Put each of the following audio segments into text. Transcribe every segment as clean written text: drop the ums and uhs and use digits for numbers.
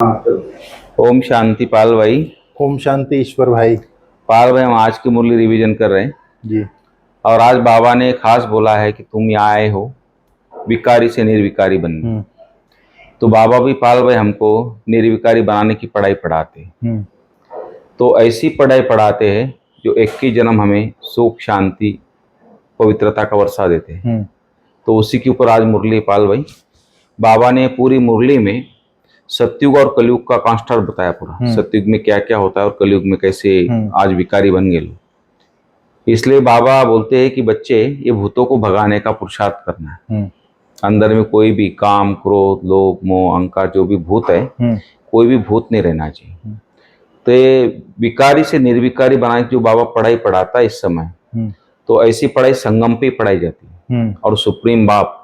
ओम शांति पाल भाई। ओम शांति ईश्वर भाई। पाल भाई, हम आज की मुरली रिवीजन कर रहे हैं जी। और आज बाबा ने खास बोला है कि तुम यहाँ आए हो विकारी से निर्विकारी बनने। तो बाबा भी पाल भाई हमको निर्विकारी बनाने की पढ़ाई पढ़ाते हैं। तो ऐसी पढ़ाई पढ़ाते हैं जो 21 जन्म हमें सुख शांति पवित्रता का वर्षा देते हैं। तो उसी के ऊपर आज मुरली पाल भाई। बाबा ने पूरी मुरली में सतयुग और कलयुग का कॉन्स्टेंट बताया पूरा। सतयुग में क्या क्या होता है और कलयुग में कैसे आज विकारी बन गए लोग। इसलिए बाबा बोलते हैं कि बच्चे, ये भूतों को भगाने का पुरुषार्थ करना है। अंदर में कोई भी काम क्रोध लोभ मोह अहंकार जो भी भूत है, कोई भी भूत नहीं रहना चाहिए। तो ये विकारी से निर्विकारी बनाने की जो बाबा पढ़ाई पढ़ाता है इस समय, तो ऐसी पढ़ाई संगम पे पढ़ाई जाती है। और सुप्रीम बाप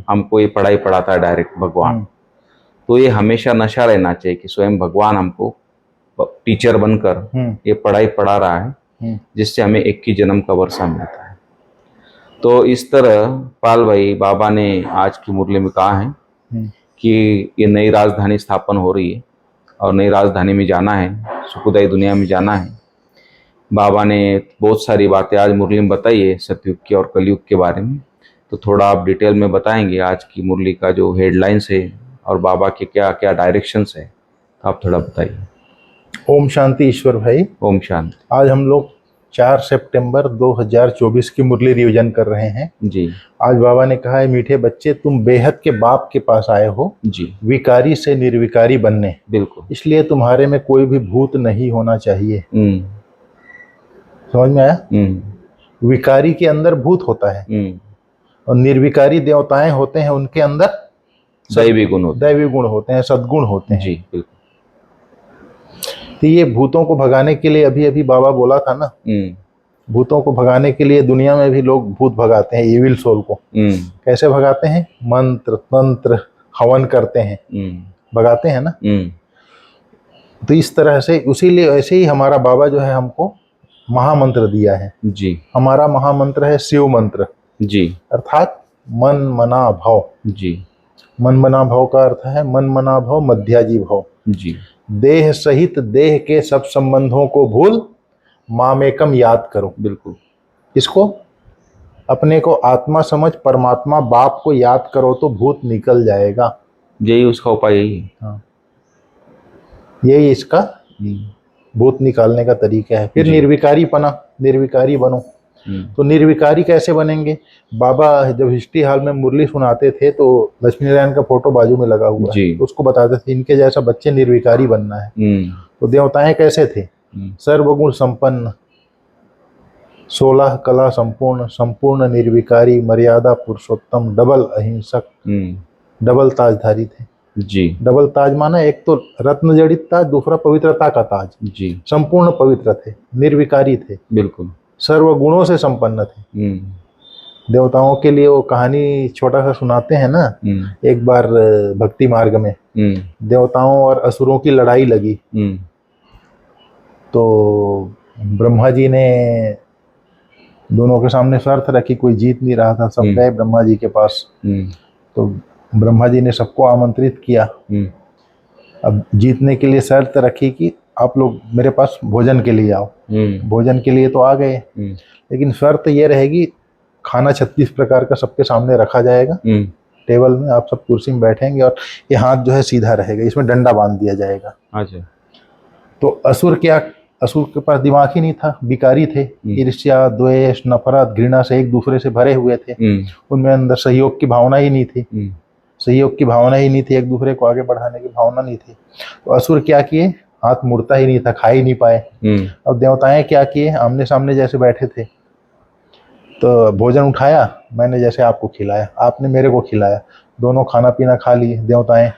हमको ये पढ़ाई पढ़ाता है, डायरेक्ट भगवान। तो ये हमेशा नशा रहना चाहिए कि स्वयं भगवान हमको टीचर बनकर ये पढ़ाई पढ़ा रहा है, जिससे हमें 21 जन्म का वर्षा मिलता है। तो इस तरह पाल भाई बाबा ने आज की मुरली में कहा है कि ये नई राजधानी स्थापन हो रही है और नई राजधानी में जाना है, सुखदायी दुनिया में जाना है। बाबा ने बहुत सारी बातें आज मुरली में बताई है सतयुग की और कलयुग के बारे में। तो थोड़ा आप डिटेल में बताएंगे आज की मुरली का जो हेडलाइंस है और बाबा के क्या क्या डायरेक्शंस है, तो आप थोड़ा बताइए। ओम शांति ईश्वर भाई। ओम शांति। आज हम लोग 4 सितंबर 2024 की मुरली रिवीजन कर रहे हैं जी। आज बाबा ने कहा है, मीठे बच्चे तुम बेहद के बाप के पास आए हो जी। विकारी से निर्विकारी बनने। बिल्कुल। इसलिए तुम्हारे में कोई भी भूत नहीं होना चाहिए। समझ में आया? विकारी के अंदर भूत होता है और निर्विकारी देवताएं होते हैं, उनके अंदर दैवी गुण होते हैं, सद्गुण होते हैं। जी बिल्कुल। तो ये भूतों को भगाने के लिए अभी अभी बाबा बोला था ना, भूतों को भगाने के लिए दुनिया में भी लोग भूत भगाते हैं, इविल सोल को। कैसे भगाते हैं? मंत्र तंत्र हवन करते हैं, भगाते हैं ना। तो इस तरह से, उसीलिए ऐसे ही हमारा बाबा जो है हमको महामंत्र दिया है। जी। हमारा महामंत्र है शिव मंत्र। जी। अर्थात मन मना भव। जी। मन मना भव का अर्थ है मन मना भव मध्याजी भव। जी। देह सहित देह के सब संबंधों को भूल मामेकम याद करो। बिल्कुल। इसको अपने को आत्मा समझ परमात्मा बाप को याद करो तो भूत निकल जाएगा। यही उसका उपाय यही है। हाँ, यही इसका भूत निकालने का तरीका है। फिर निर्विकारी बनो। तो निर्विकारी कैसे बनेंगे? बाबा जब हिस्ट्री हॉल में मुरली सुनाते थे तो लक्ष्मी नारायण का फोटो बाजू में लगा हुआ है, तो उसको बताते थे इनके जैसा बच्चे निर्विकारी बनना है। तो देवताएं कैसे थे? सर्वगुण संपन्न, 16 कला संपूर्ण, संपूर्ण निर्विकारी, मर्यादा पुरुषोत्तम, डबल अहिंसक, डबल ताजधारी थे। जी। डबल ताज माना एक तो रत्न जड़ित ताज, दूसरा पवित्रता का ताज। जी। संपूर्ण पवित्र थे, निर्विकारी थे, बिल्कुल सर्व गुणों से संपन्न थे। देवताओं के लिए वो कहानी छोटा सा सुनाते हैं ना, एक बार भक्ति मार्ग में देवताओं और असुरों की लड़ाई लगी। तो ब्रह्मा जी ने दोनों के सामने शर्त रखी, कोई जीत नहीं रहा था, सब गए ब्रह्मा जी के पास। तो ब्रह्मा जी ने सबको आमंत्रित किया। अब जीतने के लिए शर्त रखी कि आप लोग मेरे पास भोजन के लिए आओ। भोजन के लिए तो आ गए, लेकिन शर्त ये रहेगी खाना 36 प्रकार का सबके सामने रखा जाएगा टेबल में, आप सब कुर्सी में बैठेंगे और ये हाथ जो है सीधा रहेगा, इसमें डंडा बांध दिया जाएगा। अच्छा। तो असुर के पास दिमाग ही नहीं था, विकारी थे, ईर्ष्या द्वेष नफरत घृणा से एक दूसरे से भरे हुए थे। उनमें अंदर सहयोग की भावना ही नहीं थी। एक दूसरे को आगे बढ़ाने की भावना नहीं थी। तो असुर क्या किए? हाथ मुड़ता ही नहीं था, खा ही नहीं पाए। अब देवताएं क्या किए? आमने सामने जैसे बैठे थे, तो भोजन उठाया, मैंने जैसे आपको खिलाया, आपने मेरे को खिलाया, दोनों खाना पीना खा लिए। देवताएं,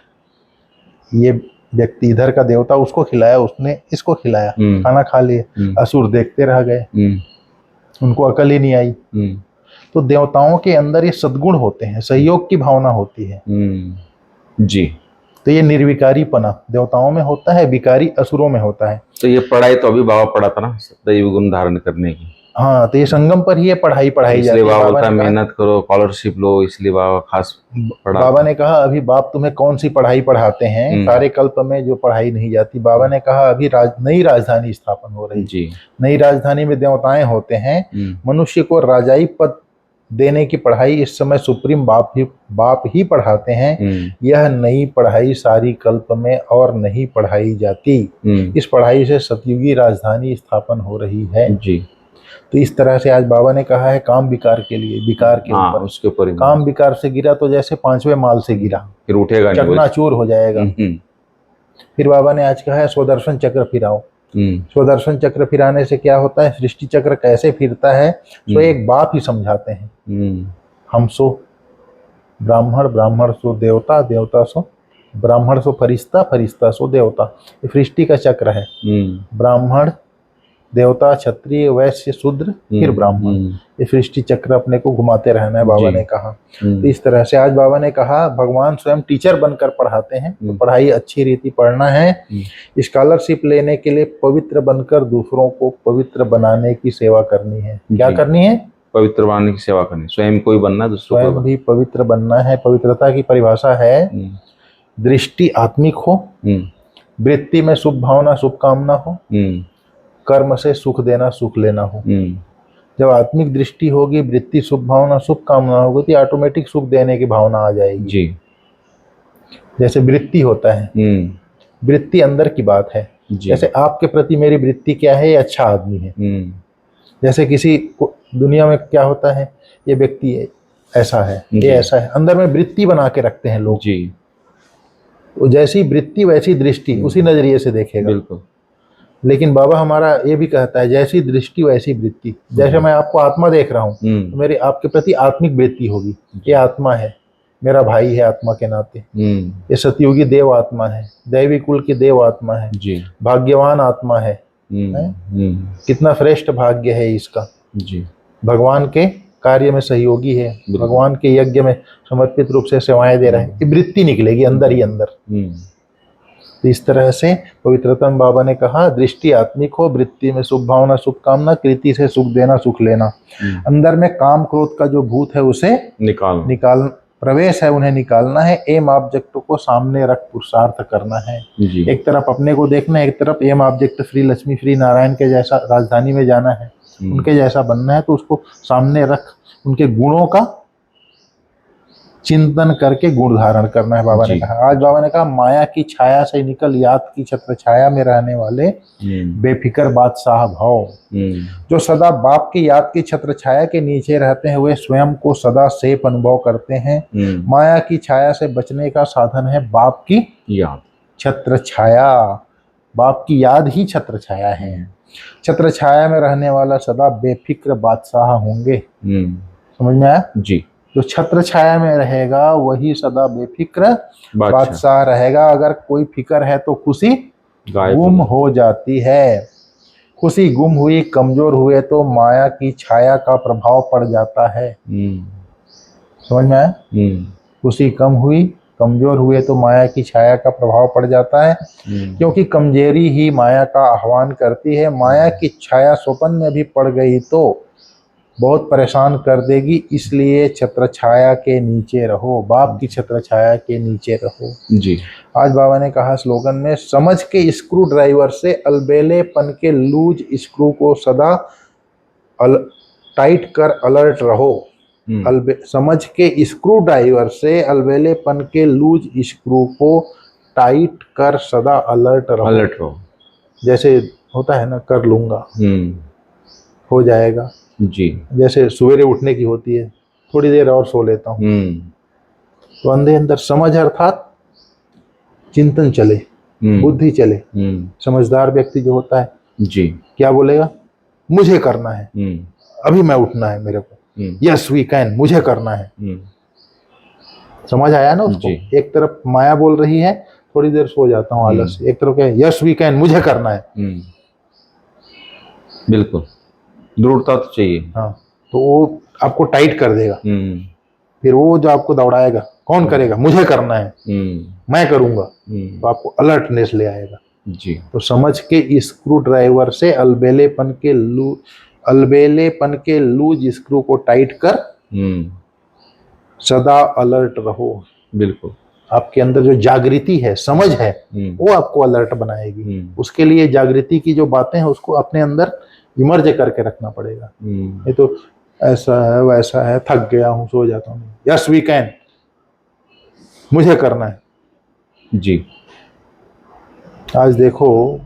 ये व्यक्ति इधर का देवता उसको खिलाया, उसने इसको खिलाया, खाना खा लिए। असुर देखते रह गए, उनको अकल ही नहीं आई। तो देवताओं के अंदर ये सद्गुण होते हैं, सहयोग की भावना होती है। जी। तो ये निर्विकारीपना देवताओं में होता है, विकारी असुरों में होता है। तो ये पढ़ाई तो अभी बाबा पढ़ा था ना, दैवी गुण धारण करने की। हाँ, तो ये संगम पर ही ये पढ़ाई पढ़ाई इसलिए जाती है। बाबा बाबा बोलता ने है कहा, मेहनत करो, स्कॉलरशिप लो, इसलिए बाबा खास पढ़ा। बाबा ने कहा अभी बाप तुम्हें कौन सी पढ़ाई पढ़ाते हैं, सारे कल्प में जो पढ़ाई नहीं जाती। बाबा ने कहा अभी नई राजधानी स्थापन हो रही है, जी। नई राजधानी में देवताएं होते हैं, मनुष्य को राजाई पद देने की पढ़ाई इस समय सुप्रीम बाप ही पढ़ाते हैं। यह नई पढ़ाई सारी कल्प में और नहीं पढ़ाई जाती। इस पढ़ाई से सतयुगी राजधानी स्थापन हो रही है जी। तो इस तरह से आज बाबा ने कहा है काम विकार के लिए, विकार के ऊपर, उसके ऊपर काम विकार से गिरा तो जैसे 5वें माल से गिरा, फिर उठेगा नहीं, चकनाचूर हो जाएगा। फिर बाबा ने आज कहा है स्वदर्शन चक्र फिराओ। स्वदर्शन चक्र फिराने से क्या होता है, सृष्टि चक्र कैसे फिरता है तो एक बाप ही समझाते हैं। हम सो ब्राह्मण, ब्राह्मण सो देवता, देवता सो ब्राह्मण सो फरिश्ता, फरिश्ता सो देवता। ये सृष्टि का चक्र है। ब्राह्मण, देवता, क्षत्रिय, वैश्य, शूद्र, फिर ब्राह्मण। ये सृष्टि चक्र अपने को घुमाते रहना है, बाबा ने कहा। तो इस तरह से आज बाबा ने कहा भगवान स्वयं टीचर बनकर पढ़ाते हैं, तो पढ़ाई अच्छी रीति पढ़ना है। स्कॉलरशिप लेने के लिए पवित्र बनकर दूसरों को पवित्र बनाने की सेवा करनी है। क्या करनी है? पवित्र बनाने की सेवा करनी, स्वयं कोई बनना, दूसरों स्वयं भी पवित्र बनना है। पवित्रता की परिभाषा है दृष्टि आत्मिक हो, वृत्ति में शुभ भावना शुभकामना हो, कर्म से सुख देना सुख लेना हो। जब आत्मिक दृष्टि होगी, वृत्ति शुभ भावना शुभ कामना होगी तो ऑटोमेटिक सुख देने की भावना आ जाएगी जी। जैसे वृत्ति होता है, वृत्ति अंदर की बात है। जैसे आपके प्रति मेरी वृत्ति क्या है, ये अच्छा आदमी है। जैसे किसी दुनिया में क्या होता है, ये व्यक्ति ऐसा है, ये ऐसा है, अंदर में वृत्ति बना के रखते हैं लोग जी। तो जैसी वृत्ति वैसी दृष्टि, उसी नजरिए से देखेगा। बिल्कुल। लेकिन बाबा हमारा ये भी कहता है जैसी दृष्टि वैसी वृत्ति। जैसे मैं आपको आत्मा देख रहा हूँ तो मेरी आपके प्रति आत्मिक वृत्ति होगी, ये आत्मा है, मेरा भाई है आत्मा के नाते, ये सतयुगी देव आत्मा है, दैवी कुल की देव आत्मा है जी। भाग्यवान आत्मा है, कितना श्रेष्ठ भाग्य है इसका जी। भगवान के कार्य में सहयोगी है, भगवान के यज्ञ में समर्पित रूप से सेवाएं दे रहे हैं, ये वृत्ति निकलेगी अंदर ही अंदर। तो इस तरह से पवित्रतम बाबा ने कहा दृष्टि आत्मिक हो, वृत्ति में शुभ भावना शुभ कामना, कृति से सुख देना सुख लेना। अंदर में काम क्रोध का जो भूत है उसे निकाल प्रवेश है, उन्हें निकालना है। एम ऑब्जेक्ट को सामने रख पुरुषार्थ करना है जी। एक तरफ अपने को देखना है, एक तरफ एम ऑब्जेक्ट श्री लक्ष्मी श्री नारायण के जैसा राजधानी में जाना है, उनके जैसा बनना है। तो उसको सामने रख उनके गुणों का चिंतन करके गुण धारण करना है, बाबा ने कहा। आज बाबा ने कहा माया की छाया से निकल याद की छत्र छाया में रहने वाले बेफिक्र बादशाह भाव, जो सदा बाप की याद की छत्र छाया के नीचे रहते हैं, वे स्वयं को सदा सेफ अनुभव करते हैं। माया की छाया से बचने का साधन है बाप की याद, छत्र छाया। बाप की याद ही छत्र छाया है। छत्र छाया में रहने वाला सदा बेफिक्र बादशाह होंगे। समझ में आया जी। जो छत्र छाया में रहेगा वही सदा बेफिक्र बादशाह रहेगा। अगर कोई फिक्र है तो खुशी गुम हो जाती है। खुशी गुम हुई, कमजोर हुए तो माया की छाया का प्रभाव पड़ जाता है। समझ में आया? खुशी कम हुई, कमजोर हुए तो माया की छाया का प्रभाव पड़ जाता है, क्योंकि कमजोरी ही माया का आह्वान करती है। माया की छाया स्वप्न में भी पड़ गई तो बहुत परेशान कर देगी, इसलिए छत्र छाया के नीचे रहो, बाप की छत्र छाया के नीचे रहो जी। आज बाबा ने कहा स्लोगन में, समझ के स्क्रू ड्राइवर से अलबेलेपन के लूज स्क्रू को सदा टाइट कर अलर्ट रहो। समझ के स्क्रू ड्राइवर से अलबेलेपन के लूज स्क्रू को टाइट कर सदा अलर्ट रहो। जैसे होता है ना, कर लूंगा हो जाएगा जी। जैसे सवेरे उठने की होती है, थोड़ी देर और सो लेता हूँ, तो अंदर अंदर समझ अर्थात चिंतन चले, बुद्धि चले। समझदार व्यक्ति जो होता है जी, क्या बोलेगा, मुझे करना है, अभी मैं उठना है मेरे को, यस वी कैन, मुझे करना है। समझ आया ना उसको? एक तरफ माया बोल रही है थोड़ी देर सो जाता हूँ आलस, एक तरफ क्या, यस वी कैन, मुझे करना है। बिल्कुल, दृढ़ता तो चाहिए। हाँ, तो वो आपको टाइट कर देगा। फिर वो जो आपको दौड़ाएगा, कौन करेगा, मुझे करना है, मैं करूंगा, तो आपको अलर्टनेस ले आएगा जी। तो समझ के स्क्रू ड्राइवर से अलबेलेपन के अलबेलेपन के लूज स्क्रू को टाइट कर हम्म, सदा अलर्ट रहो। बिल्कुल। आपके अंदर जो जागृति है, समझ है, वो आपको अलर्ट बनाएगी। उसके लिए जागृति की जो बातें हैं उसको अपने अंदर इमर्ज करके रखना पड़ेगा। ये तो ऐसा है वैसा है, थक गया हूं सो जाता हूँ, यस वी कैन, मुझे करना है। जी। आज देखो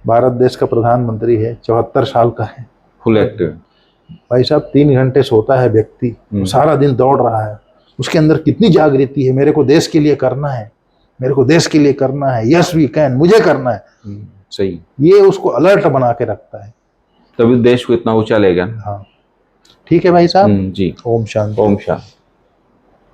भारत देश का प्रधानमंत्री है, 74 साल का है, फुल एक्टिव। भाई साहब 3 घंटे सोता है व्यक्ति, सारा दिन दौड़ रहा है, उसके अंदर कितनी जागृति है, मेरे को देश के लिए करना है, मेरे को देश के लिए करना है, यस वी कैन, मुझे करना है। सही। ये उसको अलर्ट बना के रखता है, तभी देश को इतना ऊंचा ले गया। हाँ ठीक है भाई साहब। जी। ओम शांति। ओम शांति।